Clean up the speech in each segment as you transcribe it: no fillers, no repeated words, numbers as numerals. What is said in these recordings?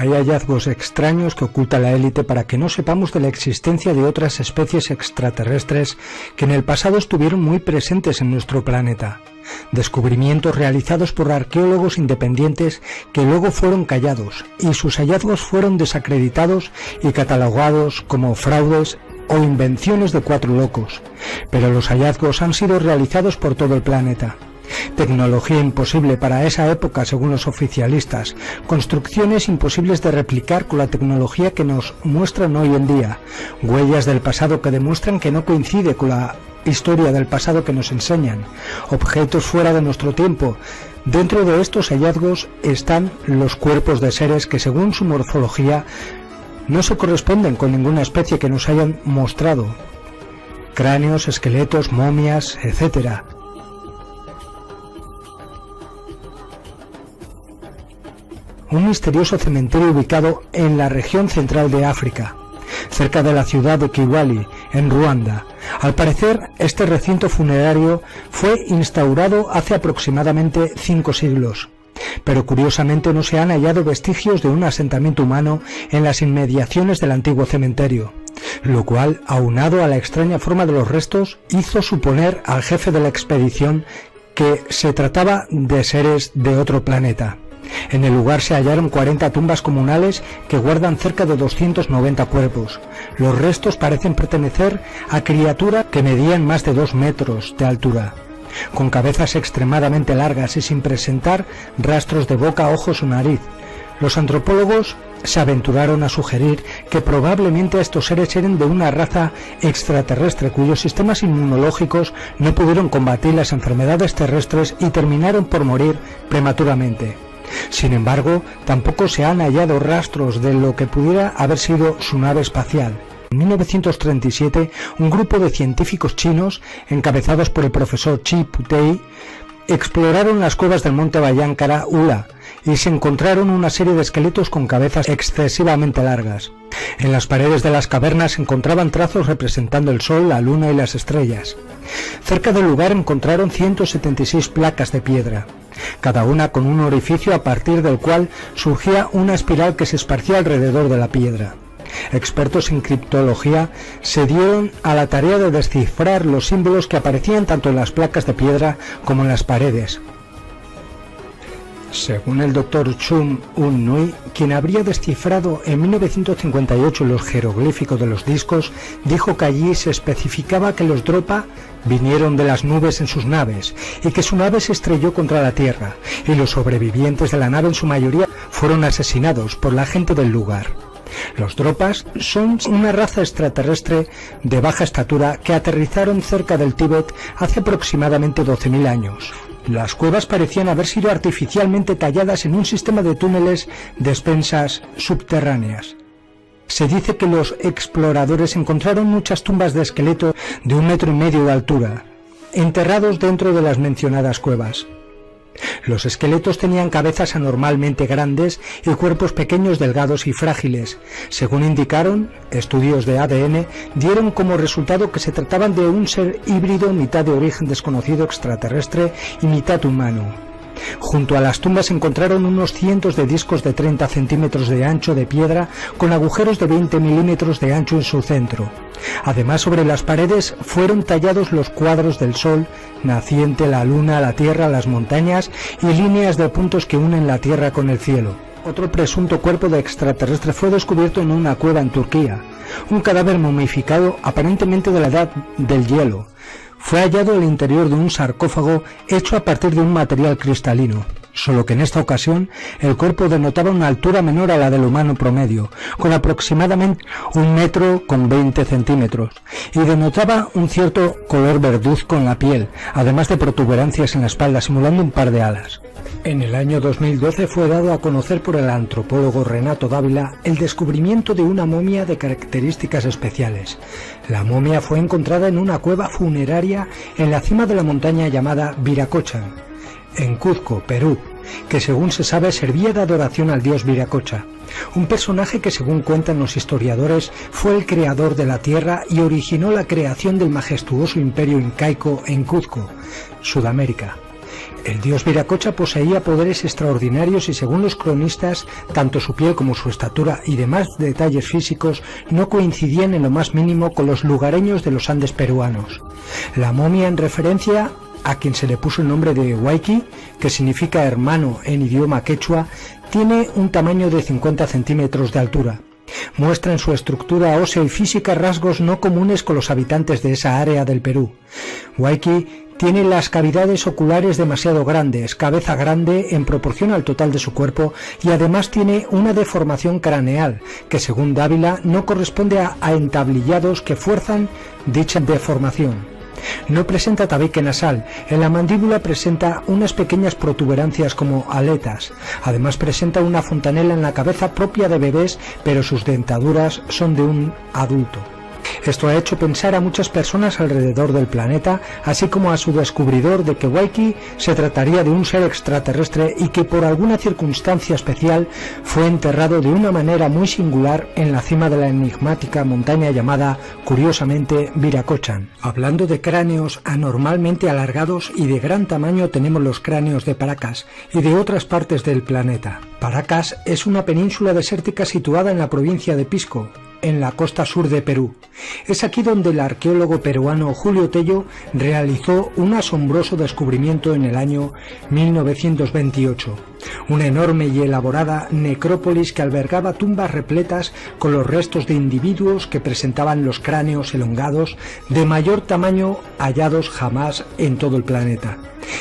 Hay hallazgos extraños que oculta la élite para que no sepamos de la existencia de otras especies extraterrestres que en el pasado estuvieron muy presentes en nuestro planeta. Descubrimientos realizados por arqueólogos independientes que luego fueron callados y sus hallazgos fueron desacreditados y catalogados como fraudes o invenciones de cuatro locos, pero los hallazgos han sido realizados por todo el planeta. Tecnología imposible para esa época según los oficialistas, construcciones imposibles de replicar con la tecnología que nos muestran hoy en día, huellas del pasado que demuestran que no coincide con la historia del pasado que nos enseñan, objetos fuera de nuestro tiempo. Dentro de estos hallazgos están los cuerpos de seres que según su morfología no se corresponden con ninguna especie que nos hayan mostrado, cráneos, esqueletos, momias, etc. Un misterioso cementerio ubicado en la región central de África, cerca de la ciudad de Kigali, en Ruanda. Al parecer, este recinto funerario fue instaurado hace aproximadamente 5 siglos, pero curiosamente no se han hallado vestigios de un asentamiento humano en las inmediaciones del antiguo cementerio, lo cual, aunado a la extraña forma de los restos, hizo suponer al jefe de la expedición que se trataba de seres de otro planeta. En el lugar se hallaron 40 tumbas comunales que guardan cerca de 290 cuerpos. Los restos parecen pertenecer a criaturas que medían más de 2 metros de altura, con cabezas extremadamente largas y sin presentar rastros de boca, ojos o nariz. Los antropólogos se aventuraron a sugerir que probablemente estos seres eran de una raza extraterrestre cuyos sistemas inmunológicos no pudieron combatir las enfermedades terrestres y terminaron por morir prematuramente. Sin embargo, tampoco se han hallado rastros de lo que pudiera haber sido su nave espacial. En 1937, un grupo de científicos chinos, encabezados por el profesor Chi Putei, exploraron las cuevas del monte Bayankara Ula y se encontraron una serie de esqueletos con cabezas excesivamente largas. En las paredes de las cavernas se encontraban trazos representando el sol, la luna y las estrellas. Cerca del lugar encontraron 176 placas de piedra, cada una con un orificio a partir del cual surgía una espiral que se esparcía alrededor de la piedra. Expertos en criptología se dieron a la tarea de descifrar los símbolos que aparecían tanto en las placas de piedra como en las paredes. Según el Dr. Chung Un Nui, quien habría descifrado en 1958 los jeroglíficos de los discos, dijo que allí se especificaba que los Dropa vinieron de las nubes en sus naves y que su nave se estrelló contra la Tierra, y los sobrevivientes de la nave en su mayoría fueron asesinados por la gente del lugar. Los Dropas son una raza extraterrestre de baja estatura que aterrizaron cerca del Tíbet hace aproximadamente 12.000 años. Las cuevas parecían haber sido artificialmente talladas en un sistema de túneles de despensas subterráneas. Se dice que los exploradores encontraron muchas tumbas de esqueletos de 1,5 metros de altura, enterrados dentro de las mencionadas cuevas. Los esqueletos tenían cabezas anormalmente grandes y cuerpos pequeños, delgados y frágiles. Según indicaron, estudios de ADN dieron como resultado que se trataban de un ser híbrido, mitad de origen desconocido extraterrestre y mitad humano. Junto a las tumbas se encontraron unos cientos de discos de 30 centímetros de ancho de piedra con agujeros de 20 milímetros de ancho en su centro. Además, sobre las paredes fueron tallados los cuadros del sol naciente, la luna, la tierra, las montañas y líneas de puntos que unen la tierra con el cielo. Otro presunto cuerpo de extraterrestre fue descubierto en una cueva en Turquía. Un cadáver momificado, aparentemente de la edad del hielo, fue hallado al interior de un sarcófago hecho a partir de un material cristalino, solo que en esta ocasión el cuerpo denotaba una altura menor a la del humano promedio, con aproximadamente 1 metro con 20 centímetros, y denotaba un cierto color verduzco en la piel, además de protuberancias en la espalda simulando un par de alas. En el año 2012 fue dado a conocer por el antropólogo Renato Dávila el descubrimiento de una momia de características especiales. La momia fue encontrada en una cueva funeraria en la cima de la montaña llamada Viracocha, en Cuzco, Perú, que según se sabe servía de adoración al dios Viracocha, un personaje que según cuentan los historiadores fue el creador de la tierra y originó la creación del majestuoso imperio incaico en Cuzco, Sudamérica. El dios Viracocha poseía poderes extraordinarios y, según los cronistas, tanto su piel como su estatura y demás detalles físicos no coincidían en lo más mínimo con los lugareños de los Andes peruanos. La momia, en referencia a quien se le puso el nombre de Huayqui, que significa hermano en idioma quechua, tiene un tamaño de 50 centímetros de altura. Muestra en su estructura ósea y física rasgos no comunes con los habitantes de esa área del Perú. Huayqui tiene las cavidades oculares demasiado grandes, cabeza grande en proporción al total de su cuerpo y además tiene una deformación craneal que, según Dávila, no corresponde a entablillados que fuerzan dicha deformación. No presenta tabique nasal, en la mandíbula presenta unas pequeñas protuberancias como aletas. Además presenta una fontanela en la cabeza propia de bebés, pero sus dentaduras son de un adulto. Esto ha hecho pensar a muchas personas alrededor del planeta, así como a su descubridor, de que Huayqui se trataría de un ser extraterrestre y que por alguna circunstancia especial fue enterrado de una manera muy singular en la cima de la enigmática montaña llamada, curiosamente, Viracochan. Hablando de cráneos anormalmente alargados y de gran tamaño, tenemos los cráneos de Paracas y de otras partes del planeta. Paracas es una península desértica situada en la provincia de Pisco, en la costa sur de Perú. Es aquí donde el arqueólogo peruano Julio Tello realizó un asombroso descubrimiento en el año 1928. Una enorme y elaborada necrópolis que albergaba tumbas repletas con los restos de individuos que presentaban los cráneos elongados de mayor tamaño hallados jamás en todo el planeta.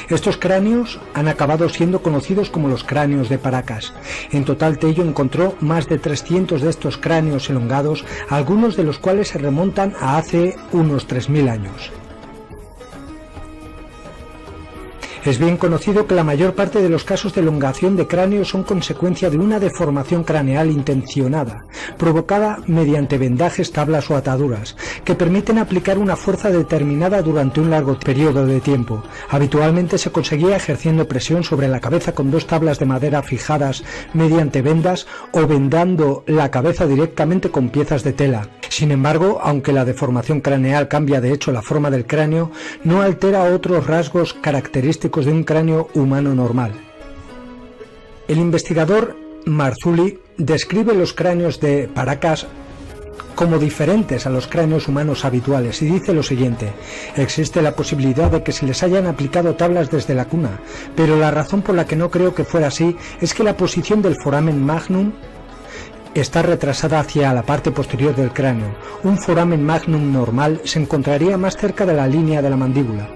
Estos cráneos han acabado siendo conocidos como los cráneos de Paracas. En total, Tello encontró más de 300 de estos cráneos elongados, algunos de los cuales se remontan a hace unos 3000 años. Es bien conocido que la mayor parte de los casos de elongación de cráneo son consecuencia de una deformación craneal intencionada, provocada mediante vendajes, tablas o ataduras, que permiten aplicar una fuerza determinada durante un largo periodo de tiempo. Habitualmente se conseguía ejerciendo presión sobre la cabeza con dos tablas de madera fijadas mediante vendas o vendando la cabeza directamente con piezas de tela. Sin embargo, aunque la deformación craneal cambia de hecho la forma del cráneo, no altera otros rasgos característicos de un cráneo humano normal. El investigador Marzulli describe los cráneos de Paracas como diferentes a los cráneos humanos habituales y dice lo siguiente: existe la posibilidad de que se les hayan aplicado tablas desde la cuna, pero la razón por la que no creo que fuera así es que la posición del foramen magnum está retrasada hacia la parte posterior del cráneo. Un foramen magnum normal se encontraría más cerca de la línea de la mandíbula.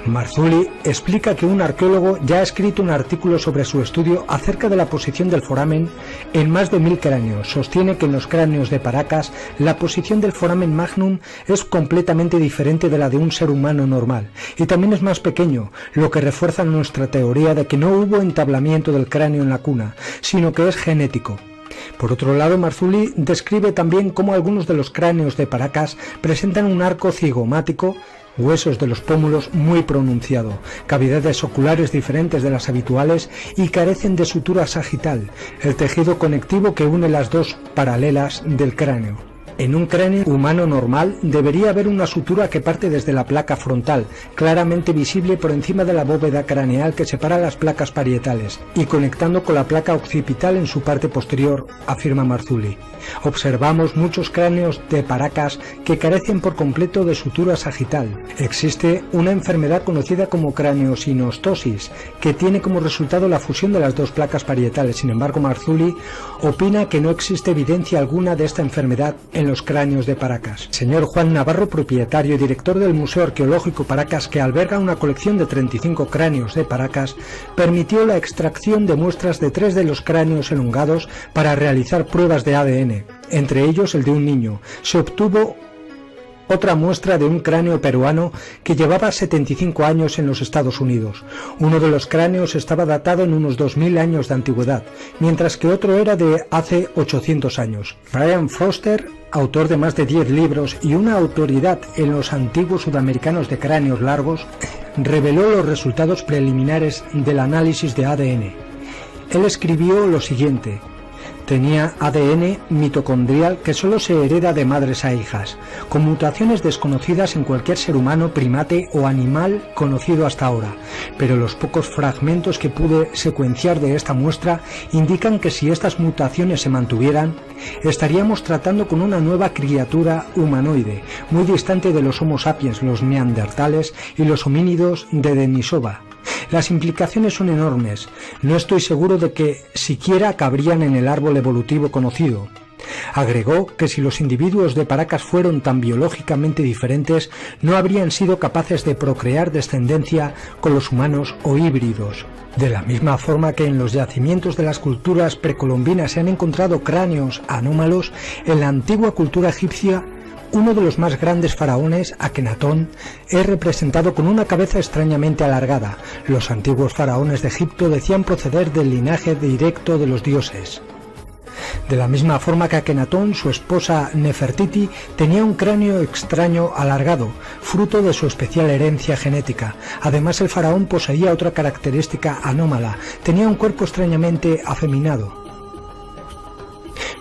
Marzulli explica que un arqueólogo ya ha escrito un artículo sobre su estudio acerca de la posición del foramen en más de 1000 cráneos. Sostiene que en los cráneos de Paracas la posición del foramen magnum es completamente diferente de la de un ser humano normal y también es más pequeño, lo que refuerza nuestra teoría de que no hubo entablamiento del cráneo en la cuna, sino que es genético. Por otro lado, Marzulli describe también cómo algunos de los cráneos de Paracas presentan un arco cigomático, huesos de los pómulos muy pronunciado, cavidades oculares diferentes de las habituales y carecen de sutura sagital, el tejido conectivo que une las dos paralelas del cráneo. En un cráneo humano normal debería haber una sutura que parte desde la placa frontal, claramente visible por encima de la bóveda craneal que separa las placas parietales, y conectando con la placa occipital en su parte posterior, afirma Marzulli. Observamos muchos cráneos de Paracas que carecen por completo de sutura sagital. Existe una enfermedad conocida como craneosinostosis, que tiene como resultado la fusión de las dos placas parietales. Sin embargo, Marzulli opina que no existe evidencia alguna de esta enfermedad en los cráneos de Paracas. Señor Juan Navarro, propietario y director del Museo Arqueológico Paracas, que alberga una colección de 35 cráneos de Paracas, permitió la extracción de muestras de 3 de los cráneos elongados para realizar pruebas de ADN, entre ellos el de un niño. Se obtuvo otra muestra de un cráneo peruano que llevaba 75 años en los Estados Unidos. Uno de los cráneos estaba datado en unos 2000 años de antigüedad, mientras que otro era de hace 800 años. Brian Foster, autor de más de 10 libros y una autoridad en los antiguos sudamericanos de cráneos largos, reveló los resultados preliminares del análisis de ADN. Él escribió lo siguiente: Tenía ADN mitocondrial que solo se hereda de madres a hijas, con mutaciones desconocidas en cualquier ser humano, primate o animal conocido hasta ahora, pero los pocos fragmentos que pude secuenciar de esta muestra indican que si estas mutaciones se mantuvieran, estaríamos tratando con una nueva criatura humanoide, muy distante de los Homo sapiens, los neandertales y los homínidos de Denisova. Las implicaciones son enormes. No estoy seguro de que siquiera cabrían en el árbol evolutivo conocido. Agregó que si los individuos de Paracas fueron tan biológicamente diferentes, no habrían sido capaces de procrear descendencia con los humanos o híbridos. De la misma forma que en los yacimientos de las culturas precolombinas se han encontrado cráneos anómalos, en la antigua cultura egipcia uno de los más grandes faraones, Akenatón, es representado con una cabeza extrañamente alargada. Los antiguos faraones de Egipto decían proceder del linaje directo de los dioses. De la misma forma que Akenatón, su esposa Nefertiti tenía un cráneo extraño alargado, fruto de su especial herencia genética. Además, el faraón poseía otra característica anómala: tenía un cuerpo extrañamente afeminado.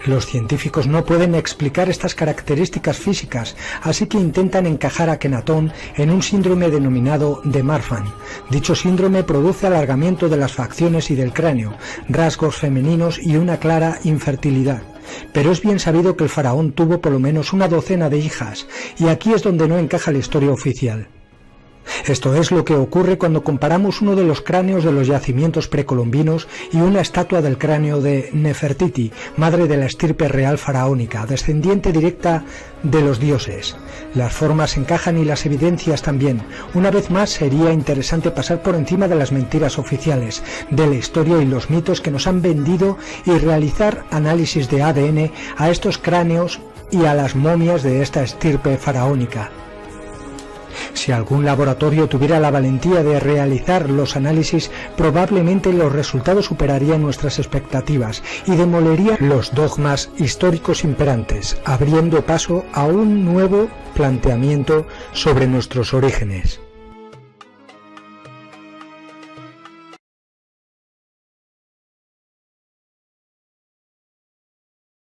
Los científicos no pueden explicar estas características físicas, así que intentan encajar a Akenatón en un síndrome denominado de Marfan. Dicho síndrome produce alargamiento de las facciones y del cráneo, rasgos femeninos y una clara infertilidad. Pero es bien sabido que el faraón tuvo por lo menos una docena de hijas, y aquí es donde no encaja la historia oficial. Esto es lo que ocurre cuando comparamos uno de los cráneos de los yacimientos precolombinos y una estatua del cráneo de Nefertiti, madre de la estirpe real faraónica, descendiente directa de los dioses. Las formas encajan y las evidencias también. Una vez más sería interesante pasar por encima de las mentiras oficiales, de la historia y los mitos que nos han vendido y realizar análisis de ADN a estos cráneos y a las momias de esta estirpe faraónica. Si algún laboratorio tuviera la valentía de realizar los análisis, probablemente los resultados superarían nuestras expectativas y demolería los dogmas históricos imperantes, abriendo paso a un nuevo planteamiento sobre nuestros orígenes.